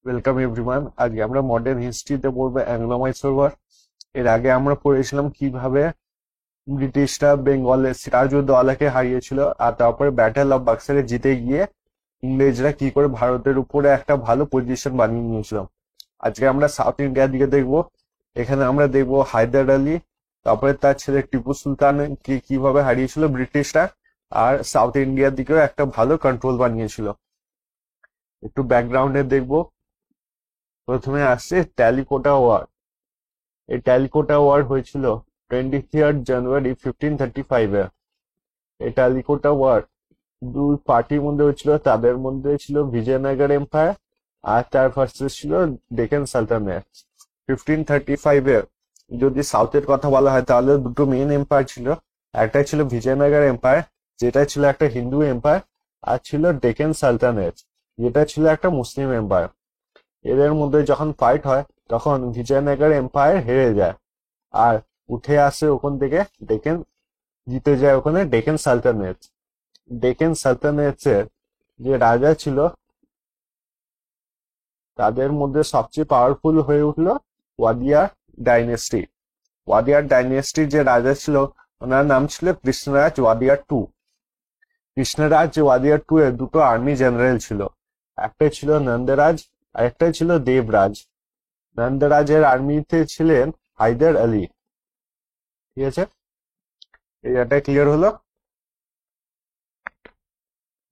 Welcome everyone. আজকে আমরা modern হিস্ট্রিতে পড়বো অ্যাংলো মাইসোর ওয়ার। এর আগে আমরা পড়েছিলাম কিভাবে ব্রিটিশরা বেঙ্গলের সিরাজউদ্দৌলাকে হারিয়েছিল, আর তারপরে ব্যাটেল অফ বাক্সারে জিতে গিয়ে ইংরেজরা কি করে ভারতের উপরে একটা ভালো পজিশন বানিয়ে নিয়েছিল। আজকে আমরা সাউথ ইন্ডিয়ার দিকে দেখবো। এখানে আমরা দেখবো হায়দার আলী, তারপরে তার ছেলে টিপু সুলতানকে কিভাবে হারিয়েছিল ব্রিটিশরা, আর সাউথ ইন্ডিয়ার দিকেও একটা ভালো কন্ট্রোল বানিয়েছিল। একটু ব্যাকগ্রাউন্ডে দেখবো। প্রথমে আসছে ট্যালিকোটা ওয়ার। এই ট্যালিকোটা ওয়ার হয়েছিল 23 জানুয়ারি 1535-এ। এই ট্যালিকোটা ওয়ার দুই পার্টির মধ্যে হয়েছিল। তাদের মধ্যে ছিল বিজয়নগর এম্পায়ার আর তার ভার্সেস ছিল ডেকান সালতানেট। 1535-এ যদি সাউথের কথা বলা হয় তাহলে দুটো মেইন এম্পায়ার ছিল। একটা ছিল বিজয়নগর এম্পায়ার, যেটা ছিল একটা হিন্দু এম্পায়ার, আর ছিল ডেকান সালতানেট, যেটা ছিল একটা মুসলিম এম্পায়ার। এদের মধ্যে যখন ফাইট হয় তখন বিজয়নগর এম্পায়ার হেরে যায়, আর উঠে আসে ওখান থেকে ডেকেন, জিতে যায় ওখানে ডেকেন সালতানেট। ডেকেন সালতানেটের যে রাজা ছিল তাদের মধ্যে সবচেয়ে পাওয়ারফুল হয়ে উঠলো ওয়াদিয়ার ডাইনেস্টি। ওয়াদিয়ার ডাইনেস্টির যে রাজা ছিল ওনার নাম ছিল কৃষ্ণরাজ ওয়াদিয়ার টু। কৃষ্ণরাজ ওয়াদিয়ার টু এর দুটো আর্মি জেনারেল ছিল, একটা ছিল নন্দরাজ আর একটা ছিল দেবরাজ। নন্দরাজের আর্মিতে ছিলেন হায়দার আলী। ঠিক আছে, এটা ক্লিয়ার হলো।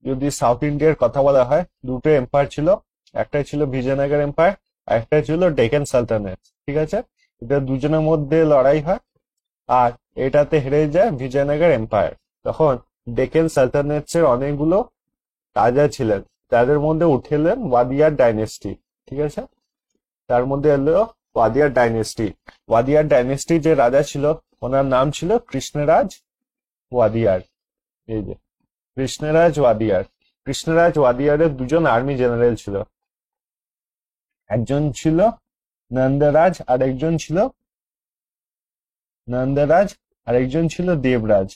যদি সাউথ ইন্ডিয়ার কথা বলা হয়, দুটো এম্পায়ার ছিল, একটা ছিল বিজয়নগর এম্পায়ার আর একটা ছিল ডেকান সালতানেট। ঠিক আছে, এটা দুজনের মধ্যে লড়াই হয়, আর এটাতে হেরে যায় বিজয়নগর এম্পায়ার। তখন ডেকান সালতানেটের অনেকগুলো রাজা ছিলেন, তাদের মধ্যে উঠে এলেন ওয়াদিয়ার ডাইনেস্টি। ঠিক আছে, তার মধ্যে এলো ওয়াদিয়ার ডাইনেস্টি। ওয়াদিয়ার ডাইনেস্টি যে রাজা ছিল ওনার নাম ছিল কৃষ্ণরাজ ওয়াদিয়ার। এই যে কৃষ্ণরাজ ওয়াদিয়ার। কৃষ্ণরাজ ওয়াদিয়ারের দুজন আর্মি জেনারেল ছিল, একজন ছিল নন্দরাজ আর একজন ছিল দেবরাজ।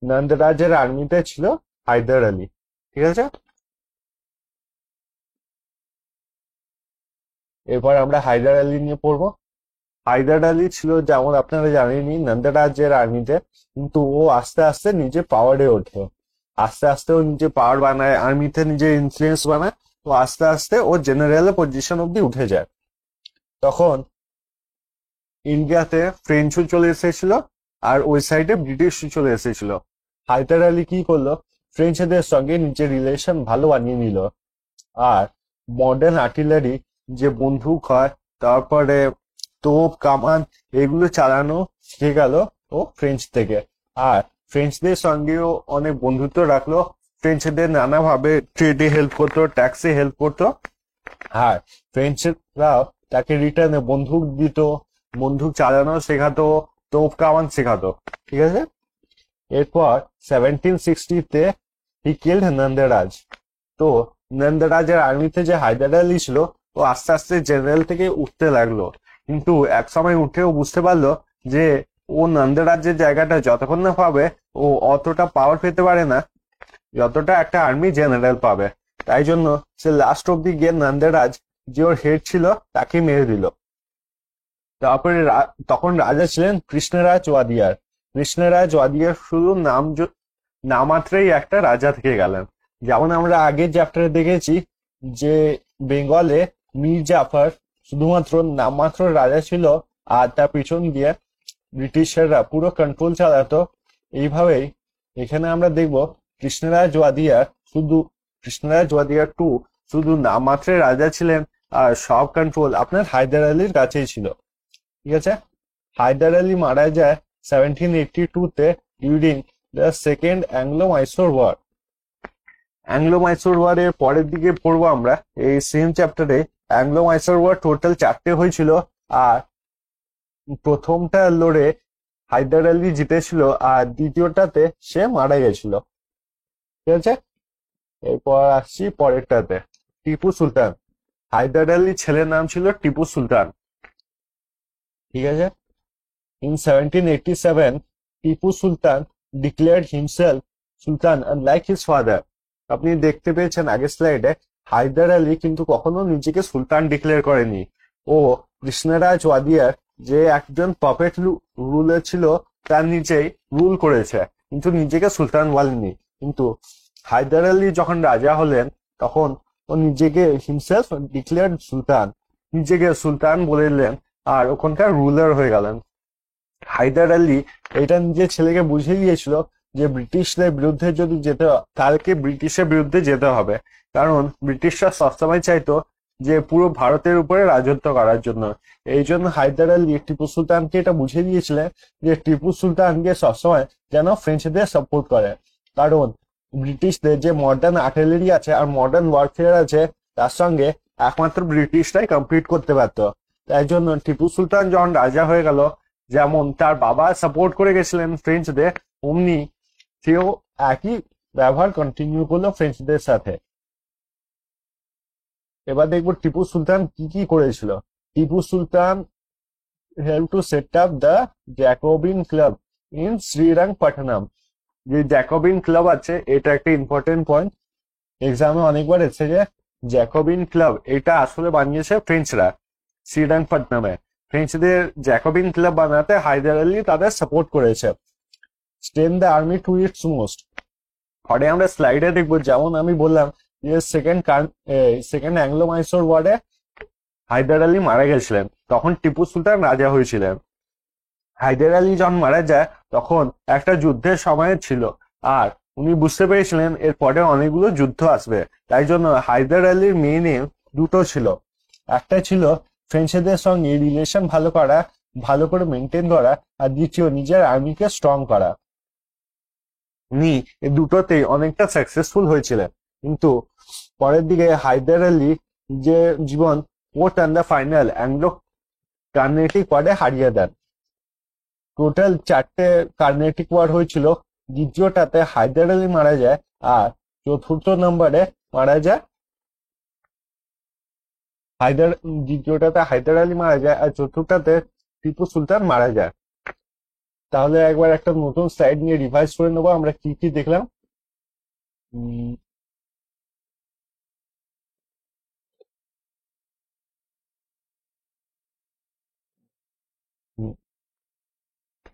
নন্দরাজের আর্মিতে ছিল হায়দার আলী। ঠিক আছে, এরপর আমরা হায়দার আলী নিয়ে পড়বো। হায়দার আলী ছিল, যেমন আপনারা জানেনই, নন্দরাজের আর্মিতে, কিন্তু ও আস্তে আস্তে নিজে পাওয়ারে ওঠে। আস্তে আস্তে ও নিজে পাওয়ার বানায়, আর্মিতে নিজে ইনফ্লুয়েন্স বানায়। তো আস্তে আস্তে ও জেনারেলের পজিশন অব্দি উঠে যায়। তখন ইন্ডিয়াতে ফ্রেঞ্চও চলে এসেছিল, আর ওই সাইডে ব্রিটিশও চলে এসেছিল। হায়দার আলী কি করলো, ফ্রেঞ্চদের সঙ্গে নিজের রিলেশন ভালো বানিয়ে নিল, আর মডার্ন আর্টিলারি যে বন্দুক হয়, তারপরে তোপ কামান, এগুলো চালানো শিখে গেল ও ফ্রেঞ্চ থেকে। আর ফ্রেঞ্চদের সঙ্গেও অনেক বন্ধুত্ব রাখলো। ফ্রেঞ্চদের নানাভাবে ট্রেডে হেল্প করতো, ট্যাক্সে হেল্প করতো, আর ফ্রেঞ্চরাও তাকে রিটার্নে বন্দুক দিত, বন্দুক চালানো শেখাতো, তোপ কামান শেখাতো। ঠিক আছে, এরপর 1760-তে হি কিল্ড নন্দরাজ। তো নন্দরাজের আর্মিতে যে হায়দার আলী ছিল ও আস্তে আস্তে জেনারেল থেকে উঠতে লাগলো, কিন্তু এক সময় উঠেও বুঝতে পারলো যে ও নন্দরাজের জায়গাটা যতক্ষণ না পাবে ও অতটা পাওয়ার পেতে পারে না যতটা একটা আর্মি জেনারেল পাবে। তাই জন্য সে লাস্ট অব্দি গিয়ে নন্দরাজ যে ওর হেড ছিল তাকে মেরে দিল। তারপরে তখন রাজা ছিলেন কৃষ্ণরাজ ওয়াদিয়ার। কৃষ্ণরাজ ওয়াদিয়ার শুধু নামাত্রেই একটা রাজা থেকে গেলেন। যেমন আমরা আগের চ্যাপ্টারে দেখেছি যে বেঙ্গলে মীর জাফর শুধুমাত্র নামমাত্র রাজা ছিল, আর তার পিছন দিয়ে ব্রিটিশাররা পুরো কন্ট্রোল চালাতো। এইভাবেই এখানে আমরা দেখব কৃষ্ণরাজ ওয়াদিয়ার টু শুধু নামমাত্রের রাজা ছিলেন, আর সব কন্ট্রোল আপনার হায়দার আলীর কাছেই ছিল। ঠিক আছে, হায়দার আলী মারা যায় 1782-তে during the second Anglo Mysore war. Anglo Mysore war এর পরের দিকে পড়বো আমরা এই সেম চ্যাপ্টারে। অ্যাংলো মাইসোর ওয়ার টোটাল 4টে হয়েছিল, আর প্রথমটা লড়ে হায়দার আলী জিতেছিল, আর দ্বিতীয়টাতে সে মারা গেছিল। ঠিক আছে, এরপর আসছি পরেরটাতে, টিপু সুলতান। হায়দার আলীর ছেলের নাম ছিল টিপু সুলতান। ঠিক আছে, in 1787 Tipu Sultan declared himself sultan unlike his father. আপনি দেখতে পেয়েছেন আগের স্লাইডে হায়দার আলী কিন্তু কখনো নিজেকে সুলতান ডিক্লেয়ার করেনি। ও কৃষ্ণরাজ ওয়াদিয়ার যে একজন পপেট রুলার ছিল তার নিচেই রুল করেছে, কিন্তু নিজেকে সুলতান বলেনি। কিন্তু হায়দার আলী যখন রাজা হলেন তখন ও নিজেকে হিমসেলফ ডিক্লেয়ার্ড সুলতান, নিজেকে সুলতান বলে দিলেন আর ওখানকার রুলার হয়ে গেলেন। হায়দার আলী এটা নিজের ছেলেকে বুঝিয়ে দিয়েছিল যে ব্রিটিশদের বিরুদ্ধে যদি যেতে তাদেরকে ব্রিটিশের বিরুদ্ধে যেতে হবে, কারণ ব্রিটিশরা সবসময় চাইতো যে পুরো ভারতের উপরে রাজত্ব করার জন্য। এই জন্য হায়দার আলী টিপু সুলতানকে এটা বুঝিয়ে দিয়েছিলেন যে টিপু সুলতানকে সবসময় যেন ফ্রেঞ্চদের সাপোর্ট করে, কারণ ব্রিটিশদের যে মডার্ন আর্টিলারি আছে আর মডার্ন ওয়ারফেয়ার আছে তার সঙ্গে একমাত্র ব্রিটিশরাই কম্পিট করতে পারত। তাই জন্য টিপু সুলতান যখন রাজা হয়ে গেল, যেমন তার বাবা সাপোর্ট করে গেছিলেন ফ্রেঞ্চদের, অমনি সেও একই ব্যবহার কন্টিনিউ করলো ফ্রেঞ্চদের সাথে। এবার দেখবো টিপু সুলতান কি কি করেছিল। Tipu Sultan help to set up the Jacobin club in Srirangapatnam. যে জ্যাকোবিন ক্লাব আছে এটা একটা ইম্পর্টেন্ট পয়েন্ট, এক্সামে অনেকবার এসেছে। জ্যাকোবিন ক্লাব এটা আসলে বানিয়েছে ফ্রেঞ্চরা শ্রীরঙ্গপট্টনমে। ফ্রেঞ্চদের জ্যাকোবিন ক্লাব বানাতে হায়দার আলী তাদের সাপোর্ট করেছে। Strain the army to its most. পরে আমরা স্লাইডে দেখবো, যেমন আমি বললাম যে সেকেন্ড অ্যাংলো মাইসোর ওয়ারে হায়দার আলী মারা গেছিলেন, তখন টিপু সুলতান রাজা হয়েছিলেন। হায়দার আলী যখন মারা যায় তখন একটা যুদ্ধের সময় ছিল, আর উনি বুঝতে পেরেছিলেন এরপরে অনেকগুলো যুদ্ধ আসবে। তাই জন্য হায়দার আলীর মেইন এম দুটো ছিল, একটা ছিল ফ্রেঞ্চদের সঙ্গে রিলেশন ভালো করে মেনটেন করা, আর দ্বিতীয় নিজের আর্মিকে স্ট্রং করা। উনি এই দুটোতেই অনেকটা সাকসেসফুল হয়েছিলেন, কিন্তু পরের দিকে হায়দার আলী যে জীবন court and the final Anglo Carnatic ওয়ার্ডে হারিয়ে দেন। টোটাল 4টে কার্নেটিক ওয়ার হয়েছিল, দ্বিতীয়টাতে হায়দার আলী মারা যায়, আর চতুর্থ নম্বরে মারা যায় দ্বিতীয়টাতে হায়দার আলী মারা যায়, আর চতুর্থটাতে টিপু সুলতান মারা যায়। তাহলে একবার একটা নতুন স্লাইড নিয়ে রিভাইজ করে নেবো আমরা কি কি দেখলাম। উম, উম,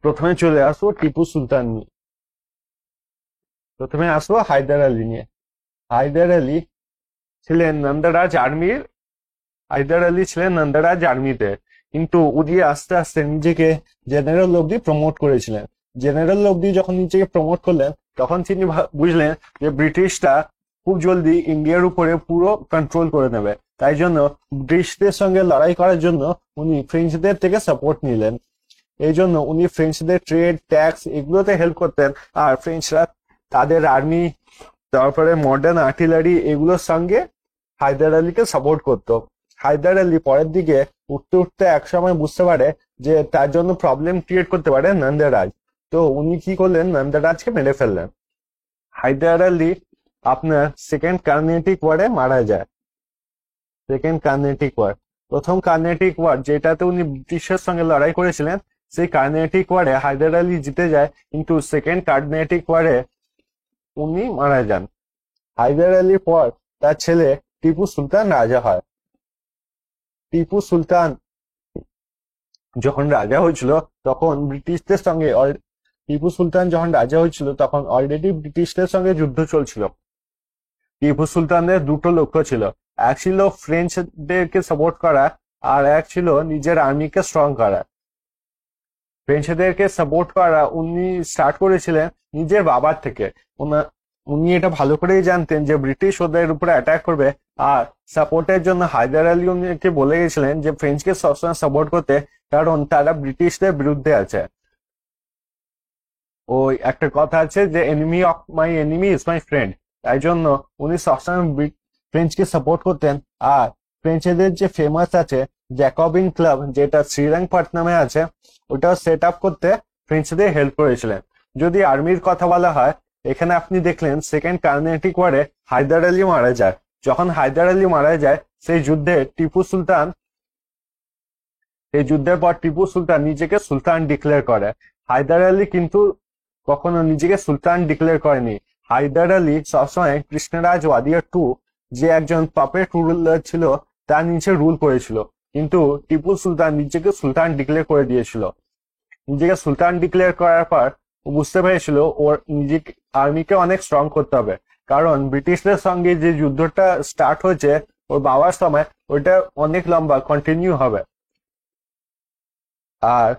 প্রথমে চলে আসবো টিপু সুলতান নিয়ে। প্রথমে আসবো হায়দার আলী নিয়ে। হায়দার আলী ছিলেন নন্দরাজ আর্মির হায়দার আলী ছিলেন নন্দরাজ আর্মিতে, কিন্তু উনি আস্তে আস্তে নিজেকে জেনারেল অব্দি প্রমোট করেছিলেন। জেনারেল অব্দি যখন নিজেকে প্রমোট করলেন তখন তিনি বুঝলেন যে ব্রিটিশরা খুব জলদি ইন্ডিয়ার উপরে পুরো কন্ট্রোল করে নেবে। তাই জন্য ব্রিটিশদের সঙ্গে লড়াই করার জন্য উনি ফ্রেঞ্চদের থেকে সাপোর্ট নিলেন। এই জন্য উনি ফ্রেঞ্চদের ট্রেড ট্যাক্স এগুলোতে হেল্প করতেন, আর ফ্রেঞ্চরা তাদের আর্মি তারপরে মডার্ন আর্টিলারি এগুলোর সঙ্গে হায়দার আলীকে সাপোর্ট করতো। হায়দার আলী পরের দিকে উঠতে উঠতে একসময় বুঝতে পারে যে তার জন্য প্রবলেম ক্রিয়েট করতে পারে নন্দরাজ, তো উনি কি করলেন, নন্দরাজকে মেরে ফেললেন। হায়দার আলী আপনার সেকেন্ড কার্নেটিক ওয়ারে মারা যায়। সেকেন্ড কার্নেটিক ওয়ার, প্রথম কার্নেটিক ওয়ার যেটাতে উনি ব্রিটিশের সঙ্গে লড়াই করেছিলেন, সেই কার্নেটিক ওয়ারে হায়দার আলী জিতে যায়, কিন্তু সেকেন্ড কার্নেটিক ওয়ারে উনি মারা যান। হায়দার আলীর পর তার ছেলে টিপু সুলতান রাজা হয়। টিপু সুলতান যখন রাজা হয়েছিল তখন ব্রিটিশদের সঙ্গে টিপু সুলতান যখন রাজা হয়েছিল তখন অলরেডি ব্রিটিশদের সঙ্গে যুদ্ধ চলছিল। টিপু সুলতানের দুটো লক্ষ্য ছিল, এক ছিল ফ্রেঞ্চদেরকে সাপোর্ট করা, আর এক ছিল নিজের আর্মিকে স্ট্রং করা। ফ্রেঞ্চদেরকে সাপোর্ট করা উনি স্টার্ট করেছিলেন নিজের বাবার থেকে। উনি এটা ভালো করেই জানতেন যে ব্রিটিশ ওদের উপরে অ্যাটাক করবে, আর সাপোর্টের জন্য হায়দার আলী উনিকে বলে গেছিলেন যে ফ্রেঞ্চকে সবসময় সাপোর্ট করতে, কারণ তারা ব্রিটিশদের বিরুদ্ধে আছে। ওই একটা কথা আছে যে enemy of my enemy is my friend, তাই জন্য উনি সবসময় ফ্রেঞ্চকে সাপোর্ট করতেন। আর ফ্রেঞ্চদের যে ফেমাস আছে জ্যাকবিন ক্লাব, যেটা শ্রীরঙ্গপট্টনমে আছে, ওটাও সেট আপ করতে ফ্রেঞ্চদের হেল্প করেছিলেন। যদি আর্মির কথা বলা হয়, এখানে আপনি দেখলেন সেকেন্ড কার্নেটিক ওয়ারে হায়দার আলী মারা যায়। যখন হায়দার আলী মারা যায় সেই যুদ্ধের পর টিপু সুলতান নিজেকে সুলতান ডিক্লেয়ার করে। হায়দার আলী কিন্তু কখনো নিজেকে সুলতান ডিক্লেয়ার করেনি। হায়দার আলী সবসময় কৃষ্ণরাজ ওয়াদিয়ার 2 যে একজন পাপেট রুলার ছিল তার নিচে রুল করেছিল, কিন্তু টিপু সুলতান নিজেকে সুলতান ডিক্লেয়ার করে দিয়েছিল। নিজেকে সুলতান ডিক্লেয়ার করার পর ও বুঝতে পেরেছিল ওর নিজেকে আর্মিকে অনেক স্ট্রং করতে হবে, কারণ ব্রিটিশদের সঙ্গে যে যুদ্ধটা স্টার্ট হয়েছে ওর বাবার সময় ওইটা অনেক লম্বা কন্টিনিউ হবে। আর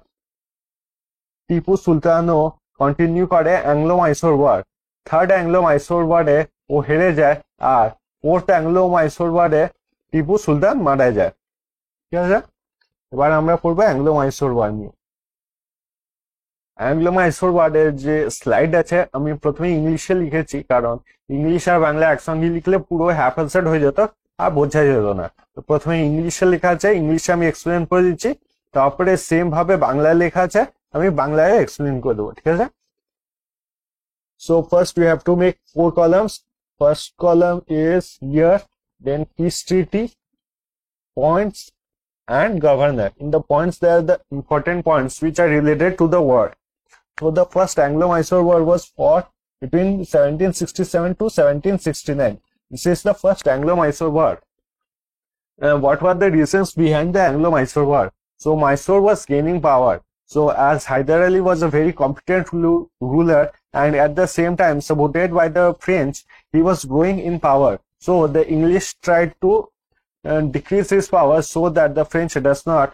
টিপু সুলতানও কন্টিনিউ করে Anglo Mysore war. Third Anglo Mysore ওয়ারে ও হেরে যায়, আর ফোর্থ অ্যাংলো মাইসোর ওয়ারে টিপু সুলতান মারা যায়। ঠিক আছে, এবার আমরা পড়বো অ্যাংলো মাইসোর ওয়ার নিয়ে। অ্যাংলো মাইসোর ওয়ারের যে স্লাইড আছে আমি প্রথমে ইংলিশে লিখেছি, কারণ ইংলিশ আর বাংলা একসঙ্গে লিখলে পুরো হ্যাফেলসেট হয়ে যেত আর বোঝা যেত না। তো প্রথমে ইংলিশে লেখা আছে, ইংলিশে আমি এক্সপ্লেন করে দিচ্ছি, তারপরে সেম ভাবে বাংলায় লেখা আছে, আমি বাংলায় এক্সপ্লেন করে দেবো। ঠিক আছে, so first we have to make 4 columns. First column is year, then peace treaty, points, and governor. In the points there are the important points which are related to the war. So the first Anglo-Mysore War was fought between 1767 to 1769. This is the first Anglo-Mysore War. What were the reasons behind the Anglo-Mysore War? So Mysore was gaining power. So as Hyder Ali was a very competent ruler and at the same time supported by the French, he was growing in power. So the English tried to decrease his power so that the French does not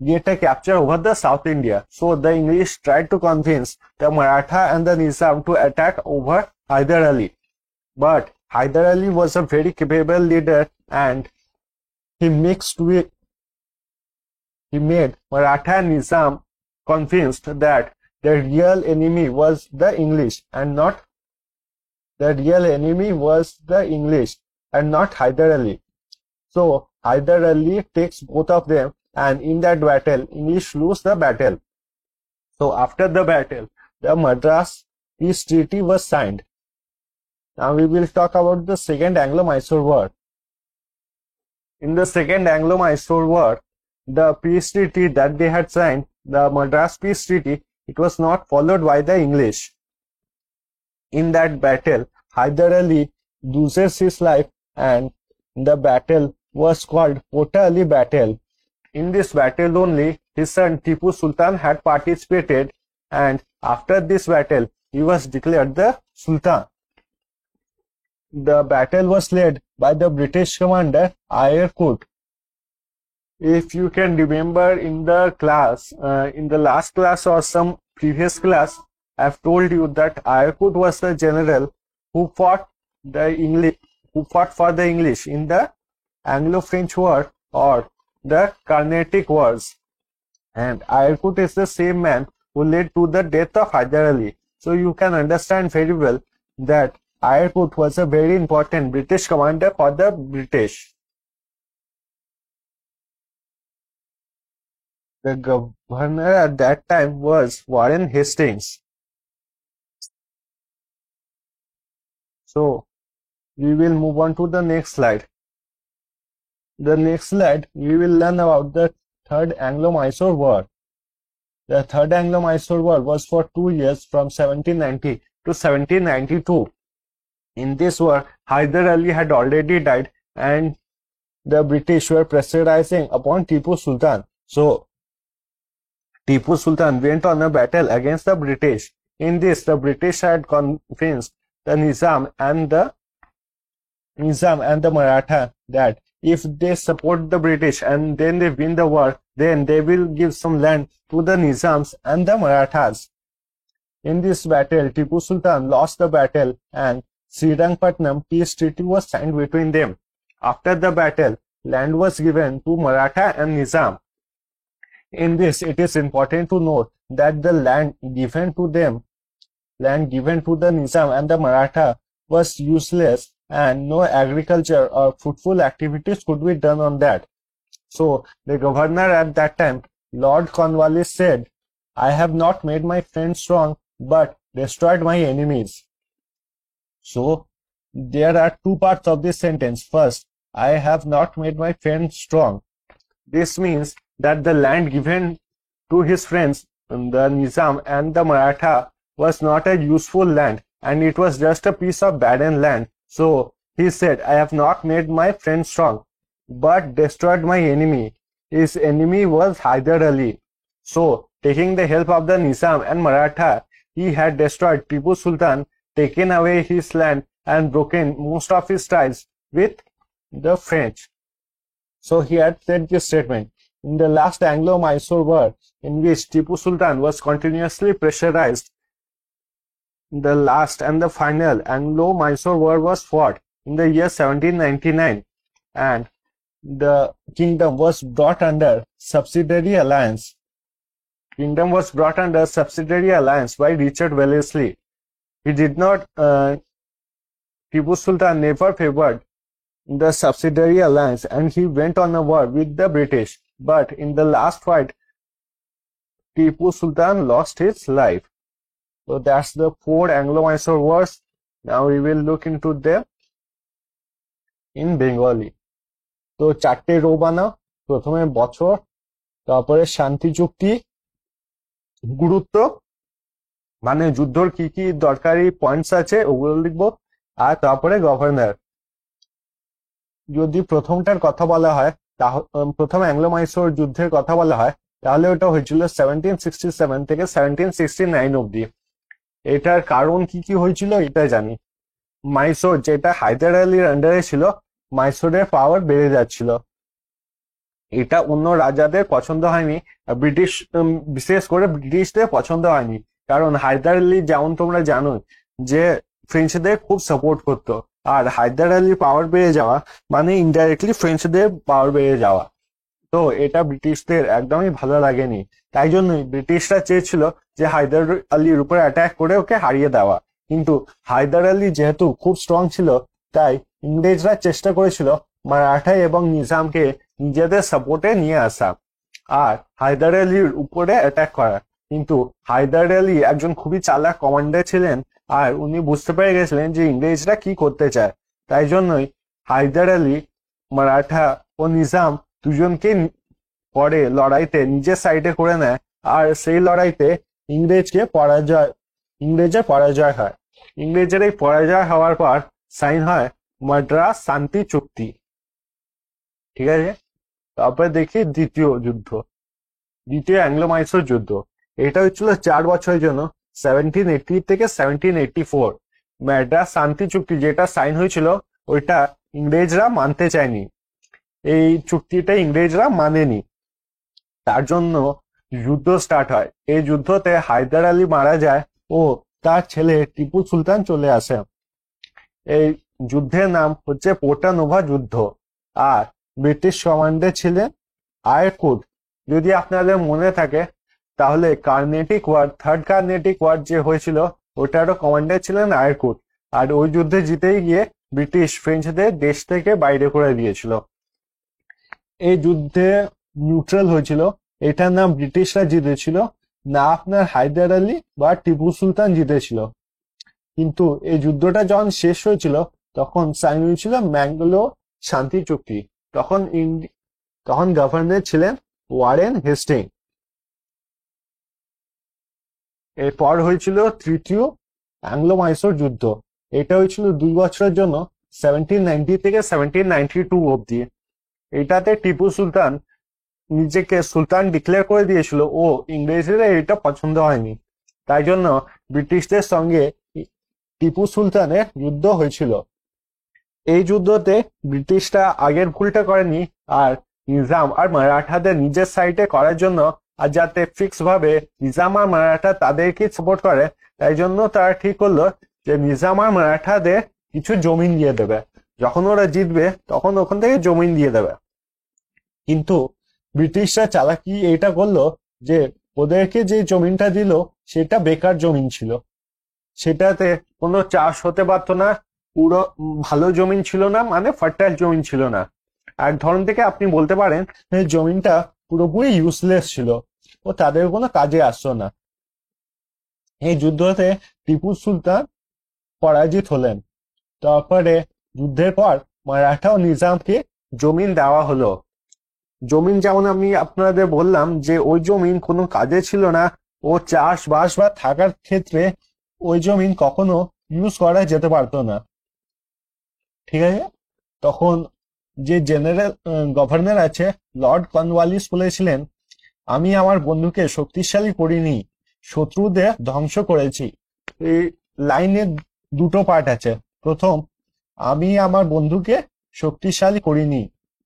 get a capture over the South India. So the English tried to convince the Maratha and the Nizam to attack over Hyder Ali. But Hyder Ali was a very capable leader and he made Maratha and Nizam convinced that the real enemy was the English and not Hyder Ali. So Hyder Ali takes both of them, and in that battle English lose the battle. So after the battle the Madras Peace Treaty was signed. Now we will talk about the second Anglo-Mysore War. In the second Anglo-Mysore War, the peace treaty that they had signed, the Madras Peace Treaty, it was not followed by the English. In that battle, Hyder Ali loses his life, and the battle was called Kota Ali Battle. In this battle only, his son Tipu Sultan had participated, and after this battle, he was declared the Sultan. The battle was led by the British commander Ayr Coot. If you can remember in the class, in the last class or some previous class, I've told you that Ayr Coot was the general who fought for the English in the Anglo-French War or the Carnatic Wars. And Ayr Coot is the same man who led to the death of Hyder Ali. So you can understand very well that Ayr Coot was a very important British commander for the British. The governor at that time was Warren Hastings. So we will move on to the next slide. The next slide we will learn about the Third Anglo-Mysore War. The Third Anglo-Mysore War was for 2 years from 1790 to 1792. In this war, Hyder Ali had already died and the British were pressurizing upon Tipu Sultan. So Tipu Sultan went on a battle against the British. In this, the British had convinced the Nizam and the Maratha that if they support the British and then they win the war, then they will give some land to the Nizams and the Marathas. In this battle, Tipu Sultan lost the battle and Srirangpatnam Peace Treaty was signed between them. After the battle, land was given to Maratha and Nizam. In this, it is important to note that the land given to the Nizam and the Maratha was useless and no agriculture or fruitful activities could be done on that. So the governor at that time, Lord Cornwallis, said, "I have not made my friends strong but destroyed my enemies." So there are two parts of this sentence. First, I have not made my friends strong. This means that the land given to his friends, the Nizam and the Maratha, was not a useful land and it was just a piece of barren land. So He said, I have not made my friend strong, but destroyed my enemy. His enemy was Hyder Ali. So, taking the help of the Nizam and Maratha, he had destroyed Tipu Sultan, taken away his land, and broken most of his ties with the French. So he had said this statement. In the last Anglo-Mysore war, in which Tipu Sultan was continuously pressurized, the last and the final Anglo-Mysore war was fought in the year 1799, and the kingdom was brought under subsidiary alliance. By Richard Wellesley. He did not, Tipu Sultan never favored the subsidiary alliance, and he went on a war with the British. But in the last fight, Tipu Sultan lost his life. So that's the 4 Anglo-Mysore wars. Now we will look into them in Bengali. তো 4টে rho বানাও। প্রথমে বছর, তারপরে শান্তি চুক্তি, গুরুত্ব মানে যুদ্ধর কি কি দরকারি পয়েন্টস আছে ওগুলো লিখবো, আর তারপরে গভর্নর। যদি প্রথমটার কথা বলা হয়, প্রথম অ্যাংলো-মাইসোর যুদ্ধের কথা বলা হয়, তাহলে ওটা হয়েছিল 1767 থেকে 1769 অব্দি। এটার কারণ কি কি হয়েছিল এটা জানি। মাইসোর, যেটা হায়দার আলীর আন্ডারে ছিল, মাইসোরের পাওয়ার বেড়ে যাচ্ছিল। এটা অন্য রাজাদের পছন্দ হয়নি, ব্রিটিশ, বিশেষ করে ব্রিটিশদের পছন্দ হয়নি। কারণ হায়দার আলী, যেমন তোমরা জানো, যে ফ্রেঞ্চদের খুব সাপোর্ট করতো, আর হায়দার আলীর পাওয়ার বেড়ে যাওয়া মানে ইনডাইরেক্টলি ফ্রেঞ্চদের পাওয়ার বেড়ে যাওয়া। তো এটা ব্রিটিশদের একদমই ভালো লাগেনি। তাই জন্যই ব্রিটিশরা চেয়েছিল যে হায়দার আলীর উপরে অ্যাটাক করে ওকে হারিয়ে দেওয়া। কিন্তু হায়দার আলী যেহেতু খুব স্ট্রং ছিল, তাই ইংরেজরা চেষ্টা করেছিল মারাঠা এবং নিজামকে নিজেদের সাপোর্টে নিয়ে আসা আর হায়দার আলীর উপরে অ্যাটাক করা। কিন্তু হায়দার আলী একজন খুবই চালাক কমান্ডার ছিলেন, আর উনি বুঝতে পেরে গেছিলেন যে ইংরেজরা কি করতে চায়। তাই জন্যই হায়দার আলী মারাঠা ও নিজাম দুজনকে পরে লড়াইতে নিজের সাইডে করে নেয়, আর সেই লড়াইতে ইংরেজের পরাজয় হয়। ইংরেজের এই পরাজয় হওয়ার পর সাইন হয় মাদ্রাস শান্তি চুক্তি। ঠিক আছে, তারপরে দেখি দ্বিতীয় অ্যাংলো-মাইসোর যুদ্ধ। এটা হচ্ছিল 4 বছরের জন্য, 1780 থেকে 1784। মাদ্রাস শান্তি চুক্তি যেটা সাইন হয়েছিল, ওইটা ইংরেজরা মানতে চায়নি। এই চুক্তিটা ইংরেজরা মানেনি, তার জন্য যুদ্ধ স্টার্ট হয়। এই যুদ্ধতে হায়দার আলী মারা যায় ও তার ছেলে টিপু সুলতান চলে আসে। এই যুদ্ধের নাম হচ্ছে পোর্টা-নোভা যুদ্ধ, আর ব্রিটিশ কমান্ডে ছিলেন আয়ারকুট। যদি আপনাদের মনে থাকে, তাহলে থার্ড কার্নেটিক ওয়ার যে হয়েছিল, ওটারও কমান্ডার ছিলেন আয়ারকুট। আর ওই যুদ্ধে জিতেই গিয়ে ব্রিটিশ ফ্রেঞ্চদের দেশ থেকে বাইরে করে দিয়েছিল। এই যুদ্ধে নিউট্রাল হয়েছিল, এটার নাম ব্রিটিশরা জিতেছিল, না আপনার হায়দার আলী বা টিপু সুলতান জিতেছিল। কিন্তু এই যুদ্ধটা যখন শেষ হয়েছিল, তখন সাইন হয়েছিল ম্যাঙ্গালো শান্তি চুক্তি। তখন গভর্নর ছিলেন ওয়ারেন হেস্টিং। এরপর হয়েছিল তৃতীয় অ্যাংলো-মাইসোর যুদ্ধ। এটা হয়েছিল 2 বছরের জন্য, 1790 থেকে 1792 অব্দি। এটাতে টিপু সুলতান নিজেকে সুলতান ডিক্লেয়ার করে দিয়েছিল ও ইংরেজরা এটা পছন্দ হয়নি। তাই জন্য ব্রিটিশদের সঙ্গে টিপু সুলতানের যুদ্ধ হয়েছিল। এই যুদ্ধতে ব্রিটিশরা আগের ভুলটা করেনি, আর নিজাম আর মারাঠাদের নিজের সাইডে করার জন্য, আর যাতে ফিক্স ভাবে নিজাম আর মারাঠা তাদেরকে সাপোর্ট করে, তাই জন্য তারা ঠিক করলো যে নিজাম আর মারাঠাদের কিছু জমিন দিয়ে দেবে। যখন ওরা জিতবে তখন ওখান থেকে জমিন দিয়ে দেবে। কিন্তু ব্রিটিশরা চালাকি এটা করলো যে ওদেরকে যে জমিনটা দিল সেটা বেকার জমিন ছিল, সেটাতে কোনো চাষ হতে পারতো না, পুরো ভালো জমিন ছিল না, মানে ফার্টাইল জমিন ছিল না। এক ধরন থেকে আপনি বলতে পারেন জমিনটা পুরোপুরি ইউজলেস ছিল, ও তাদের কোনো কাজে আসতো না। এই যুদ্ধতে টিপু সুলতান পরাজিত হলেন। তারপরে যুদ্ধের পর মারাঠা ও নিজামকে জমিন দেওয়া হলো। জমিন যেমন আমি আপনাদের বললাম যে ওই জমিন কোনো কাজে ছিল না, ও চাষবাস বা থাকার ক্ষেত্রে ওই জমিন কখনো ইউজ করা যেতে পারতো না। ঠিক আছে। তখন যে জেনারেল গভর্নর আছে লর্ড কর্নওয়ালিস বলেছিলেন, আমি আমার বন্ধুকে শক্তিশালী করিনি, শত্রুদের ধ্বংস করেছি। এই লাইনের দুটো পার্ট আছে। প্রথম, আমি আমার বন্ধুকে শক্তিশালী করিনি,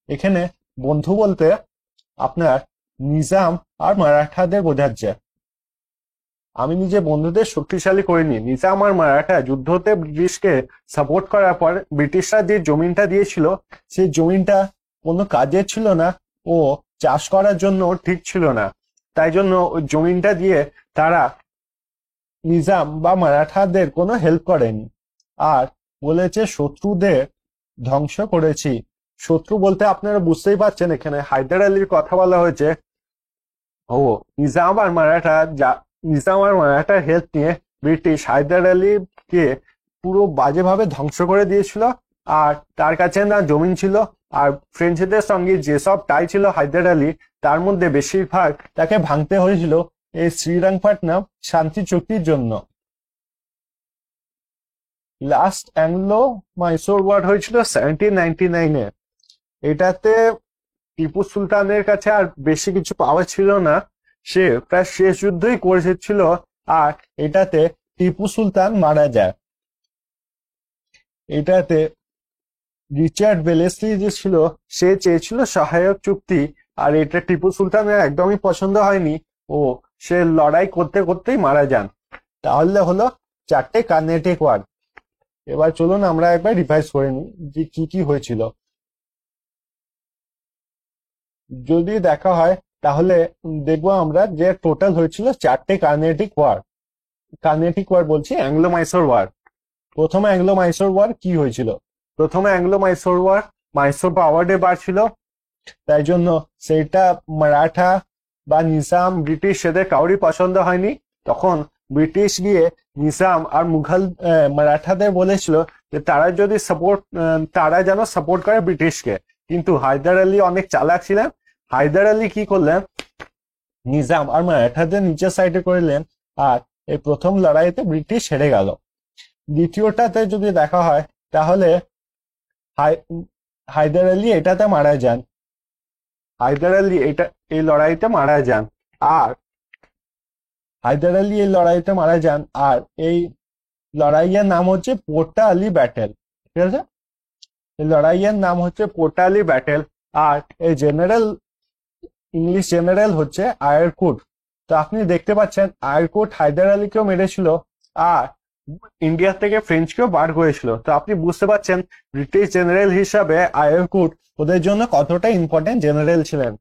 এখানে বন্ধু বলতে আপনার নিজাম আর মারাঠাদের বোঝাচ্ছে। আমি নিজে বন্ধুদের শক্তিশালী করিনি। নিজাম আর মারাঠা যুদ্ধতে ব্রিটিশকে সাপোর্ট করার পর ব্রিটিশরা যে জমিনটা দিয়েছিল সেই জমিনটা কোনো কাজের ছিল না ও চাষ করার জন্য ঠিক ছিল না, তাই জন্য ওই জমিনটা দিয়ে তারা নিজাম বা মারাঠাদের কোনো হেল্প করেনি। আর বলেছে শত্রুদের ধ্বংস করেছি। শত্রু বলতে আপনারা বুঝতেই পারছেন এখানে হায়দার আলীর কথা বলা হয়েছে। ও নিজাম আর মারাঠার হেল্প নিয়ে ব্রিটিশ হায়দার আলীকে পুরো বাজেভাবে ধ্বংস করে দিয়েছিল। আর তার কাছে না জমিন ছিল, আর ফ্রেঞ্চদের সঙ্গে যেসব টাই ছিল হায়দার আলী, তার মধ্যে বেশিরভাগ তাকে ভাঙতে হয়েছিল এই শ্রীরঙ্গপট্টনম শান্তি চুক্তির জন্য। লাস্ট অ্যাংলো মাইসোর ওয়ার হয়েছিল 1799-এ। এটাতে টিপু সুলতানের কাছে আর বেশি কিছু পাওয়া ছিল না, সে প্রায় শেষ যুদ্ধই করেছিল। আর এটাতে টিপু সুলতান মারা যায়। এটাতে রিচার্ড ওয়েলেসলি যে ছিল সে চেয়েছিল সহায়ক চুক্তি, আর এটা টিপু সুলতানের একদমই পছন্দ হয়নি ও সে লড়াই করতে করতেই মারা যান। তাহলে হলো 4টে কার্নেটিক ওয়ার। এবার চলুন আমরা একবার রিভাইজ করে নিই যে কি কি হয়েছিল। যদি দেখা হয় তাহলে দেখবো আমরা যে টোটাল হয়েছিল 4টে কার্নেটিক ওয়ার। কার্নেটিক ওয়ার বলছি অ্যাংলো মাইসোর ওয়ার। প্রথমে অ্যাংলো মাইসোর ওয়ার কি হয়েছিল? প্রথমে অ্যাংলো মাইসোর ওয়ার মাইসোর পাওয়ারে বাড়ছিল, তাই জন্য সেটা মারাঠা বা নিজাম ব্রিটিশ এদের কাউরই পছন্দ হয়নি। তখন ব্রিটিশ গিয়ে নিজাম আর মুঘল মারাঠাদের বলেছিল যে তারা যেন সাপোর্ট করে ব্রিটিশকে। কিন্তু হায়দার আলী অনেক চালাক ছিলেন। হায়দার আলী কি করলেন, নিজাম আর মারাঠাদের নিচের সাইডে করলেন, আর এই প্রথম লড়াইতে ব্রিটিশ হেরে গেল। দ্বিতীয়টাতে যদি দেখা হয় তাহলে হায়দার আলী এটাতে মারা যান। হায়দার আলী এই লড়াইতে মারা যান। আর হায়দার আলী এই লড়াইতে মারা যান, আর এই লড়াইয়ের নাম হচ্ছে পোর্টা আলী ব্যাটেল। ঠিক আছে, এই লড়াইয়ের নাম হচ্ছে পোর্টা আলী ব্যাটেল। আর এই ইংলিশ জেনারেল হচ্ছে আয়ারকুট। তো আপনি দেখতে পাচ্ছেন আয়ারকুট হায়দার আলীকেও মেরেছিল, আর ইন্ডিয়া থেকে ফ্রেঞ্চকেও বার করেছিল। তো আপনি বুঝতে পারছেন ব্রিটিশ জেনারেল হিসাবে আয়ারকুট ওদের জন্য কতটা ইম্পর্টেন্ট জেনারেল ছিলেন।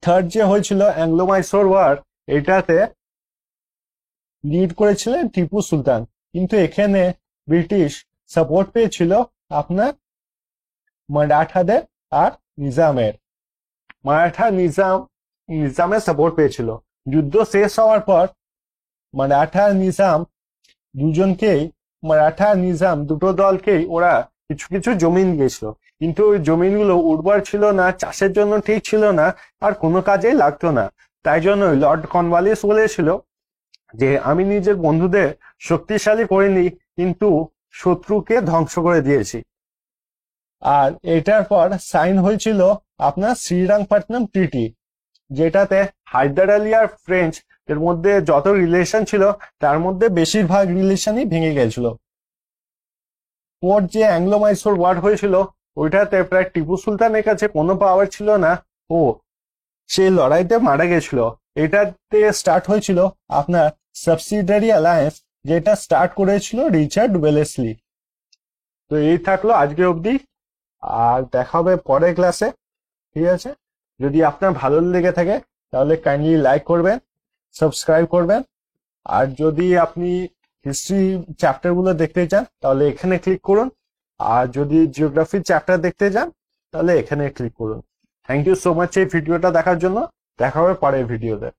থার্ড যে হয়েছিল অ্যাংলো মাইসোর ওয়ার, এটাতে লিড করেছিলেন টিপু সুলতান, কিন্তু এখানে ব্রিটিশ সাপোর্ট পেয়েছিল আপনার মারাঠাদের আর নিজামের। নিজামের সাপোর্ট পেয়েছিল। যুদ্ধ শেষ হওয়ার পর মারাঠা নিজাম মারাঠা নিজাম দুটো দলকেই ওরা কিছু কিছু জমিন দিয়েছিল, কিন্তু ওই জমিনগুলো উর্বর ছিল না, চাষের জন্য ঠিক ছিল না, আর কোনো কাজেই লাগতো না। তাই জন্য লর্ড কর্নওয়ালিস বলেছিল যে আমি নিজের বন্ধুদের শক্তিশালী করিনি, কিন্তু শত্রুকে ধ্বংস করে দিয়েছি। আর এটার পর সাইন হয়েছিল আপনার শ্রীরঙ্গপট্টনম ট্রিটি, যেটাতে হায়দার আলী আর ফ্রেঞ্চ এর মধ্যে যত রিলেশন ছিল তার মধ্যে বেশিরভাগ রিলেশনই ভেঙে গেছিল। পর যে অ্যাংলো মাইসোর ওয়ার হয়েছিল ওইটাতে প্রায় টিপু সুলতানের কাছে কোনো পাওয়ার ছিল না, ও সেই লড়াইতে মারা গেছিল। এটাতে স্টার্ট হয়েছিল আপনার সাবসিডারি অ্যালায়েন্স, যেটা স্টার্ট করেছিল রিচার্ড ওয়েলেসলি। তো এই থাকলো আজকে অবধি, আর দেখা হবে পরের ক্লাসে। ঠিক আছে, যদি আপনার ভালো লেগে থাকে তাহলে কাইন্ডলি লাইক করবেন, সাবস্ক্রাইব করবেন। আর যদি আপনি হিস্ট্রি চ্যাপ্টার গুলো দেখতে চান তাহলে এখানে ক্লিক করুন, আর যদি জিওগ্রাফির চ্যাপ্টার দেখতে চান তাহলে এখানে ক্লিক করুন। থ্যাংক ইউ সো মাচ এই ভিডিওটা দেখার জন্য। দেখা হবে পরের ভিডিওতে।